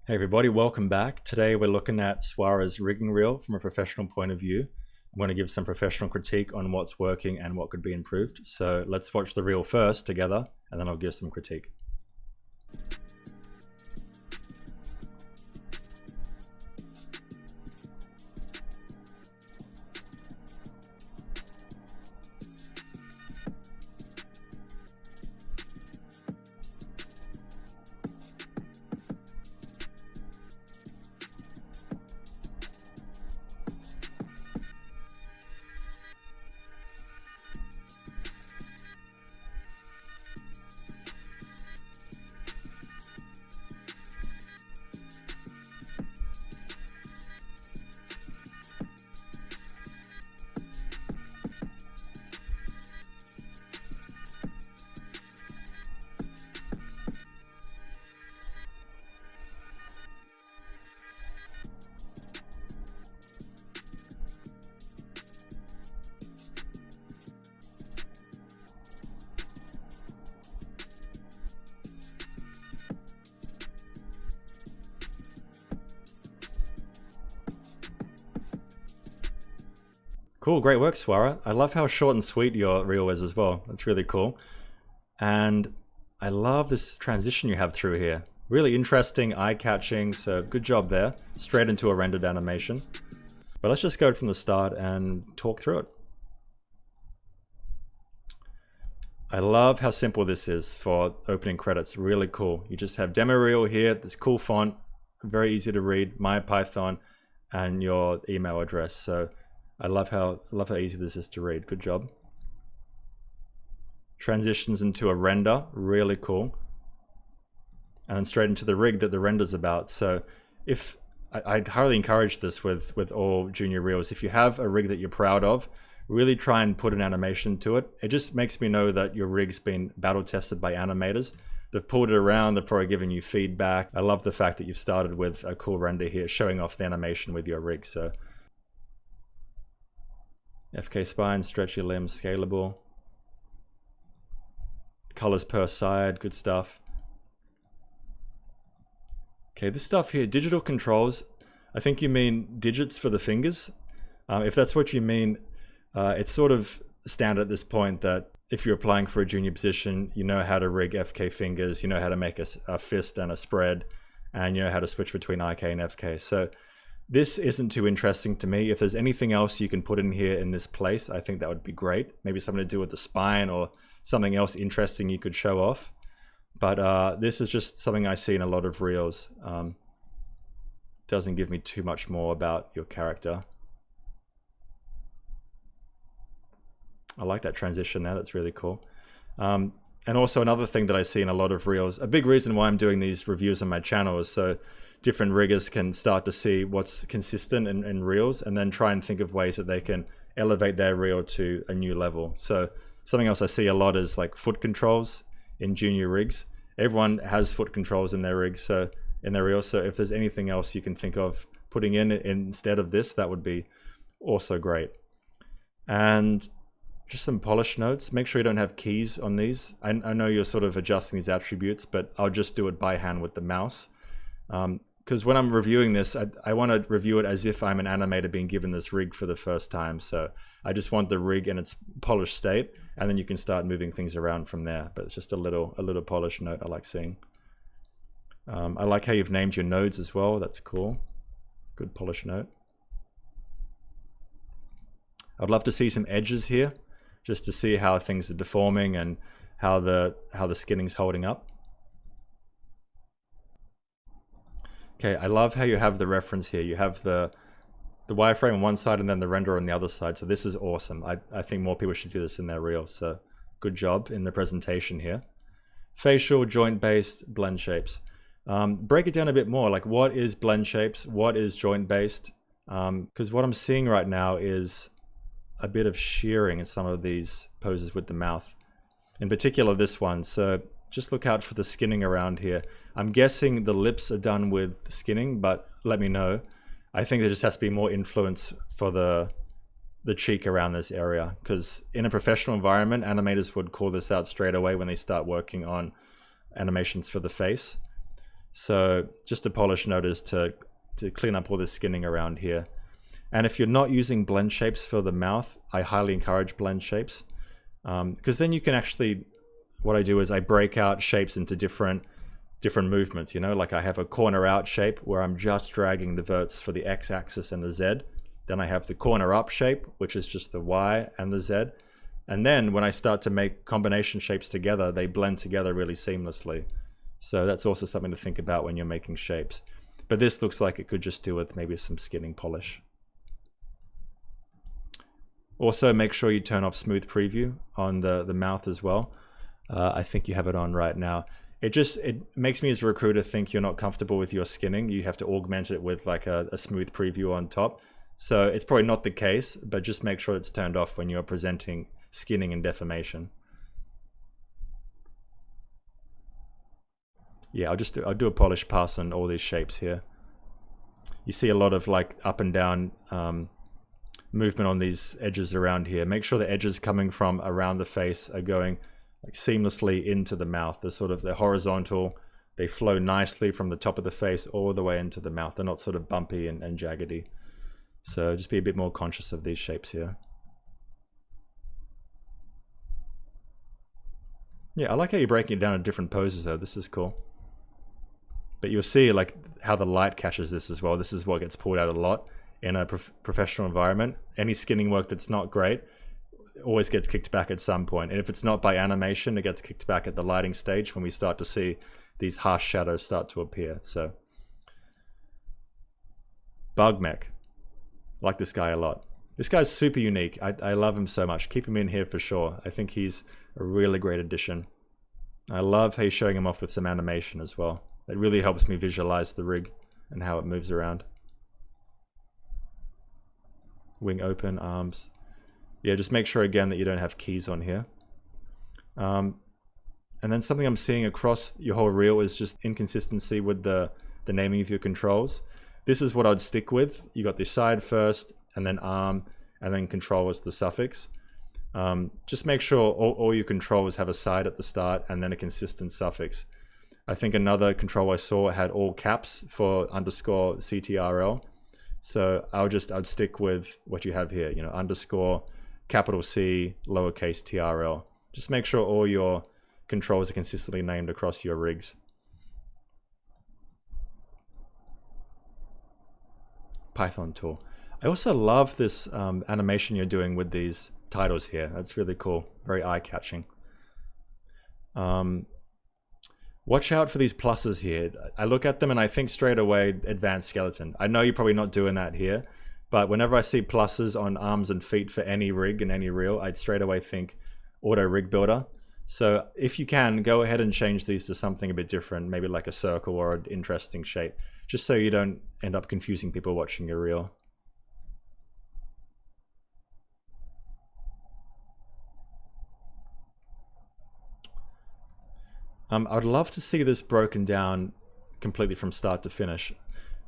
Hey everybody, welcome back. Today we're looking at Swara's rigging reel from a professional point of view. I'm going to give some professional critique on what's working and what could be improved. So let's watch the reel first together, and then I'll give some critique. Cool, great work, Swaraa. I love how short and sweet your reel is as well. That's really cool. And I love this transition you have through here. Really interesting, eye-catching, so good job there. Straight into a rendered animation. But let's just go from the start and talk through it. I love how simple this is for opening credits, really cool. You just have demo reel here, this cool font, very easy to read, MyPython, and your email address. So I love how easy this is to read. Good job. Transitions into a render, really cool. And then straight into the rig that the render's about. So if I'd highly encourage this with all junior reels. If you have a rig that you're proud of, really try and put an animation to it. It just makes me know that your rig's been battle tested by animators. They've pulled it around, they've probably given you feedback. I love the fact that you've started with a cool render here, showing off the animation with your rig. So FK spine, stretchy limbs, scalable. Colors per side, good stuff. Okay, this stuff here, digital controls. I think you mean digits for the fingers. If that's what you mean, it's sort of standard at this point that if you're applying for a junior position, you know how to rig FK fingers, you know how to make a fist and a spread, and you know how to switch between IK and FK. So this isn't too interesting to me. If there's anything else you can put in here in this place, I think that would be great. Maybe something to do with the spine or something else interesting you could show off. But this is just something I see in a lot of reels. Doesn't give me too much more about your character. I like that transition there, that's really cool. And also another thing that I see in a lot of reels, a big reason why I'm doing these reviews on my channel is so different riggers can start to see what's consistent in reels and then try and think of ways that they can elevate their reel to a new level. So something else I see a lot is like foot controls in junior rigs. Everyone has foot controls in their rigs, so in their reels. So if there's anything else you can think of putting in instead of this, that would be also great. And just some polish notes. Make sure you don't have keys on these. I know you're sort of adjusting these attributes, but I'll just do it by hand with the mouse. Because when I'm reviewing this, I want to review it as if I'm an animator being given this rig for the first time. So I just want the rig in its polished state, and then you can start moving things around from there. But it's just a little polish note I like seeing. I like how you've named your nodes as well. That's cool. Good polish note. I'd love to see some edges here, just to see how things are deforming and how the skinning's holding up. Okay, I love how you have the reference here. You have the wireframe on one side and then the render on the other side. So this is awesome. I think more people should do this in their reels. So good job in the presentation here. Facial, joint-based, blend shapes. Break it down a bit more. Like, what is blend shapes? What is joint-based? Because what I'm seeing right now is a bit of shearing in some of these poses with the mouth, in particular this one. So just look out for the skinning around here. I'm guessing the lips are done with skinning, but let me know. I think there just has to be more influence for the cheek around this area, because in a professional environment, animators would call this out straight away when they start working on animations for the face. So just a polish note is to clean up all this skinning around here. And if you're not using blend shapes for the mouth, I highly encourage blend shapes, because then you can actually, what I do is I break out shapes into different movements, you know, like I have a corner out shape where I'm just dragging the verts for the x-axis and the z. Then I have the corner up shape, which is just the y and the z. And then when I start to make combination shapes together, they blend together really seamlessly. So that's also something to think about when you're making shapes. But this looks like it could just do with maybe some skinning polish. Also, make sure you turn off smooth preview on the mouth as well. I think you have it on right now. It makes me as a recruiter think you're not comfortable with your skinning. You have to augment it with like a smooth preview on top. So it's probably not the case, but just make sure it's turned off when you're presenting skinning and deformation. Yeah, I'll do a polish pass on all these shapes here. You see a lot of like up and down movement on these edges around here. Make sure the edges coming from around the face are going like seamlessly into the mouth. They're horizontal. They flow nicely from the top of the face all the way into the mouth. They're not sort of bumpy and jaggedy. So just be a bit more conscious of these shapes here. Yeah, I like how you're breaking it down in different poses though. This is cool. But you'll see like how the light catches this as well. This is what gets pulled out a lot in a professional environment. Any skinning work that's not great always gets kicked back at some point. And if it's not by animation, it gets kicked back at the lighting stage when we start to see these harsh shadows start to appear. So Bug Mech. I like this guy a lot. This guy's super unique. I love him so much. Keep him in here for sure. I think he's a really great addition. I love how he's showing him off with some animation as well. It really helps me visualize the rig and how it moves around. Wing open, arms. Yeah, just make sure again that you don't have keys on here. And then something I'm seeing across your whole reel is just inconsistency with the naming of your controls. This is what I'd stick with. You got the side first, and then arm, and then control as the suffix. Just make sure all your controls have a side at the start and then a consistent suffix. I think another control I saw had all caps for underscore CTRL. So I'd stick with what you have here, you know, underscore capital C lowercase TRL. Just make sure all your controls are consistently named across your rigs. Python tool. I also love this animation you're doing with these titles here. That's really cool. Very eye-catching. Watch out for these pluses here. I look at them and I think straight away advanced skeleton. I know you're probably not doing that here, but whenever I see pluses on arms and feet for any rig and any reel, I'd straight away think auto rig builder. So if you can, go ahead and change these to something a bit different, maybe like a circle or an interesting shape, just so you don't end up confusing people watching your reel. I'd love to see this broken down completely from start to finish.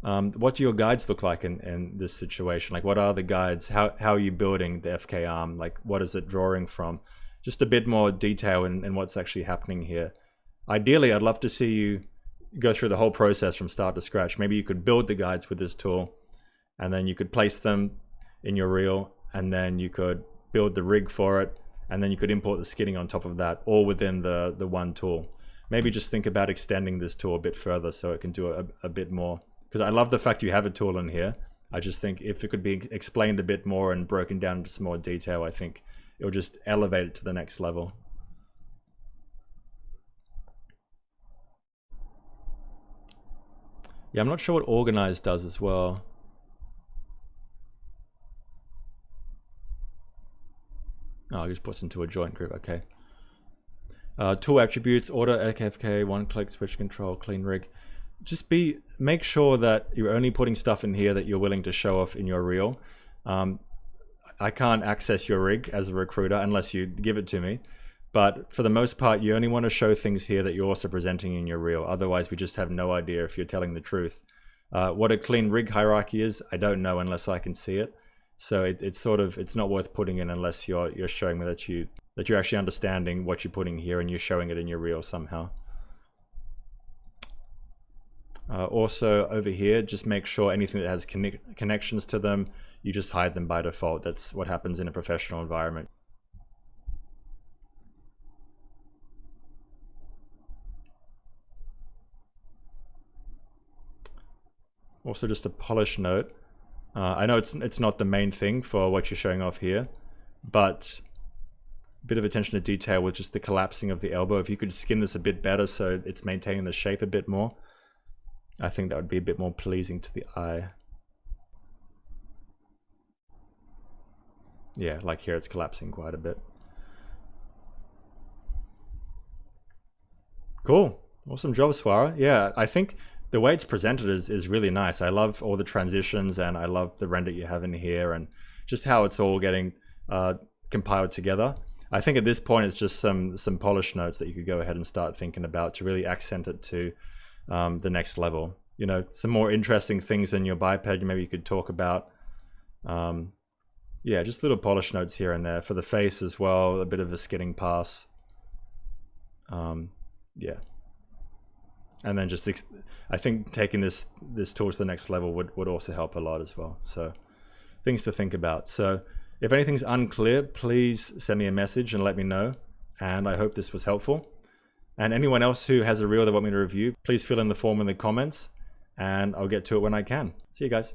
What do your guides look like in this situation? Like, what are the guides? How are you building the FK arm? Like, what is it drawing from? Just a bit more detail in what's actually happening here. Ideally, I'd love to see you go through the whole process from start to scratch. Maybe you could build the guides with this tool, and then you could place them in your reel, and then you could build the rig for it, and then you could import the skinning on top of that, all within the one tool. Maybe just think about extending this tool a bit further so it can do a bit more. Because I love the fact you have a tool in here. I just think if it could be explained a bit more and broken down into some more detail, I think it'll just elevate it to the next level. Yeah, I'm not sure what organize does as well. Oh, I just puts into a joint group, okay. Tool attributes, order, FK, one click, switch control, clean rig. Just make sure that you're only putting stuff in here that you're willing to show off in your reel. I can't access your rig as a recruiter unless you give it to me. But for the most part, you only want to show things here that you're also presenting in your reel. Otherwise, we just have no idea if you're telling the truth. What a clean rig hierarchy is, I don't know unless I can see it. So it's not worth putting in unless you're showing me that you're actually understanding what you're putting here and you're showing it in your reel somehow. Also over here, just make sure anything that has connections to them, you just hide them by default. That's what happens in a professional environment. Also just a polish note. I know it's not the main thing for what you're showing off here, but a bit of attention to detail with just the collapsing of the elbow. If you could skin this a bit better so it's maintaining the shape a bit more, I think that would be a bit more pleasing to the eye. Yeah, like here it's collapsing quite a bit. Cool. Awesome job, Swaraa. Yeah, I think the way it's presented is really nice. I love all the transitions, and I love the render you have in here, and just how it's all getting compiled together. I think at this point it's just some polish notes that you could go ahead and start thinking about to really accent it to the next level. You know, some more interesting things in your biped maybe you could talk about. Yeah, just little polish notes here and there for the face as well, a bit of a skidding pass. Yeah. And then just, I think taking this tool to the next level would also help a lot as well. So things to think about. So if anything's unclear, please send me a message and let me know. And I hope this was helpful. And anyone else who has a reel they want me to review, please fill in the form in the comments and I'll get to it when I can. See you guys.